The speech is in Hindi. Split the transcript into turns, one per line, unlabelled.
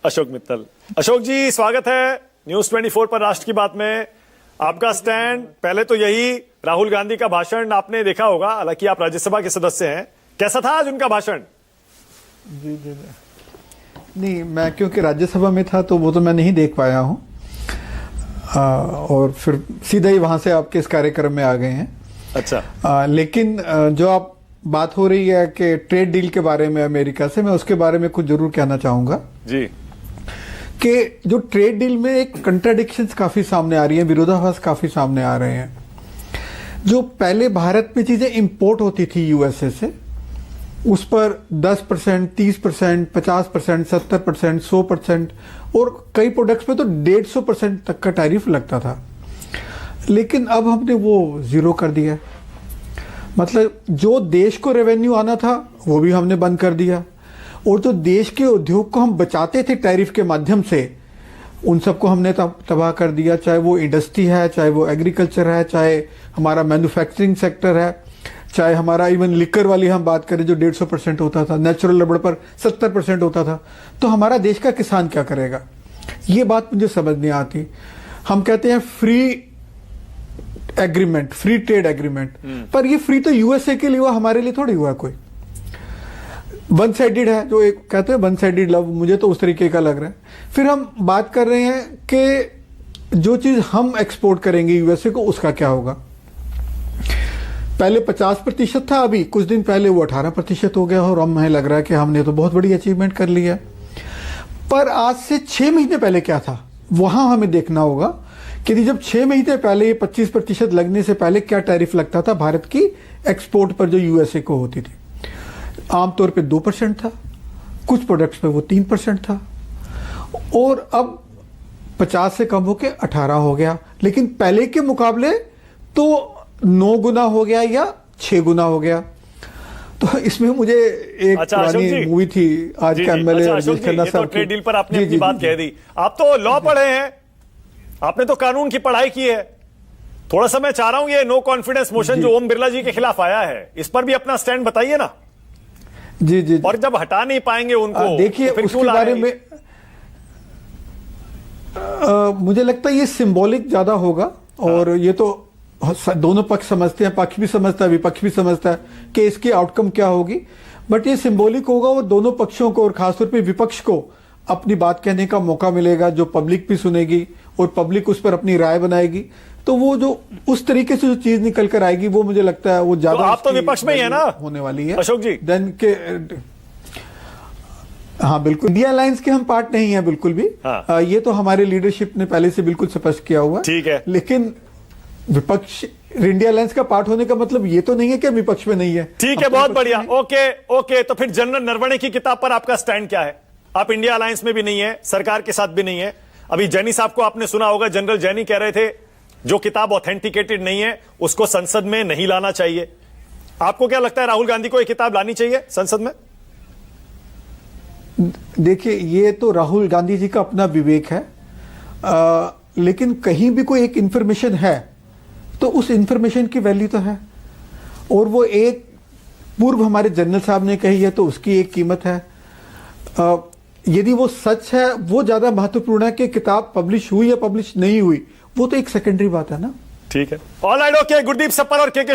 अशोक मित्तल। अशोक जी, स्वागत है न्यूज 24 पर राष्ट्र की बात में। आपका स्टैंड पहले तो यही, राहुल गांधी का भाषण आपने देखा होगा, हालांकि आप राज्यसभा के सदस्य हैं। कैसा था आज उनका भाषण?
जी नहीं, मैं क्योंकि राज्यसभा में था तो वो तो मैं नहीं देख पाया हूँ, और फिर सीधा ही वहां से आपके इस कार्यक्रम में आ गए हैं।
अच्छा।
लेकिन जो आप बात हो रही है कि ट्रेड डील के बारे में अमेरिका से, मैं उसके बारे में कुछ जरूर कहना चाहूंगा
जी
कि जो ट्रेड डील में एक कंट्राडिक्शंस काफी सामने आ रही है, विरोधाभास काफी सामने आ रहे हैं। जो पहले भारत में चीजें इंपोर्ट होती थी यूएसए से, उस पर 10%, 30%, 50%, 70%, 100% और कई प्रोडक्ट्स पे तो 150% तक का टैरिफ लगता था। लेकिन अब हमने वो जीरो कर दिया। मतलब जो देश को रेवेन्यू आना था वो भी हमने बंद कर दिया, और जो देश के उद्योग को हम बचाते थे टैरिफ के माध्यम से, उन सबको हमने तबाह कर दिया। चाहे वो इंडस्ट्री है, चाहे वो एग्रीकल्चर है, चाहे हमारा मैन्युफैक्चरिंग सेक्टर है, चाहे हमारा इवन लिकर वाली हम बात करें जो 150% होता था, नेचुरल रबड़ पर 70% होता था। तो हमारा देश का किसान क्या करेगा, ये बात मुझे समझ नहीं आती। हम कहते हैं free agreement, free trade agreement, पर ये फ्री तो यूएसए के लिए हुआ, हमारे लिए थोड़ी हुआ। कोई वन साइडेड है, जो एक कहते हैं वन साइडेड लव, मुझे तो उस तरीके का लग रहा है। फिर हम बात कर रहे हैं कि जो चीज हम एक्सपोर्ट करेंगे यूएसए को, उसका क्या होगा। पहले 50% था, अभी कुछ दिन पहले वो 18% हो गया, और अब हमें लग रहा है कि हमने तो बहुत बड़ी अचीवमेंट कर ली है। पर आज से 6 महीने पहले क्या था, वहां हमें देखना होगा कि जब 6 महीने पहले ये 25% लगने से पहले क्या टैरिफ लगता था भारत की एक्सपोर्ट पर जो यूएसए को होती थी। आमतौर पे 2% था, कुछ प्रोडक्ट्स पे वो 3% था, और अब 50 से कम होके 18 हो गया। लेकिन पहले के मुकाबले तो 9 गुना हो गया या 6 गुना हो गया। तो इसमें मुझे एक पुरानी मूवी थी आज का एमएलए राजेश खन्ना साहब,
ट्रेड डील पर आपने अपनी बात कह दी। आप तो लॉ पढ़े हैं, आपने तो कानून की पढ़ाई की है। थोड़ा सा मैं चाह रहा हूं, ये नो कॉन्फिडेंस मोशन जो ओम बिरला जी के खिलाफ आया है, इस पर भी अपना स्टैंड बताइए ना।
जी।
और जब हटा नहीं पाएंगे उनको,
देखिए
तो
उसके बारे में मुझे लगता है ये सिंबॉलिक ज्यादा होगा, और ये तो दोनों पक्ष समझते हैं, पक्ष भी समझता है, विपक्ष भी समझता है कि इसकी आउटकम क्या होगी। बट ये सिंबॉलिक होगा, और दोनों पक्षों को और खासतौर पे विपक्ष को अपनी बात कहने का मौका मिलेगा, जो पब्लिक भी सुनेगी और पब्लिक उस पर अपनी राय बनाएगी। तो वो जो उस तरीके से जो चीज निकल कर आएगी, वो मुझे लगता है वो ज्यादा,
तो आप तो विपक्ष में ही है ना,
होने वाली है
अशोक जी।
देन के हाँ बिल्कुल, इंडिया अलायंस के हम पार्ट नहीं है बिल्कुल भी।
हाँ।
ये तो हमारे लीडरशिप ने पहले से बिल्कुल स्पष्ट किया हुआ है।
ठीक है।
लेकिन विपक्ष इंडिया अलायंस का पार्ट होने का मतलब ये तो नहीं है कि विपक्ष में नहीं है।
ठीक है, बहुत बढ़िया। ओके। तो फिर जनरल नरवणे की किताब पर आपका स्टैंड क्या है? आप इंडिया अलायंस में भी नहीं है, सरकार के साथ भी नहीं है। अभी जैनी साहब को आपने सुना होगा, जनरल जैनी कह रहे थे जो किताब ऑथेंटिकेटेड नहीं है उसको संसद में नहीं लाना चाहिए। आपको क्या लगता है, राहुल गांधी को यह किताब लानी चाहिए संसद में?
देखिए, ये तो राहुल गांधी जी का अपना विवेक है, लेकिन कहीं भी कोई एक इंफॉर्मेशन है तो उस इंफॉर्मेशन की वैल्यू तो है, और वो एक पूर्व हमारे जनरल साहब ने कही है तो उसकी एक कीमत है। यदि वो सच है, वो ज्यादा महत्वपूर्ण है कि किताब पब्लिश हुई या पब्लिश नहीं हुई, वो तो एक सेकेंडरी बात है ना।
ठीक है, all right, okay. Gurdeep super और के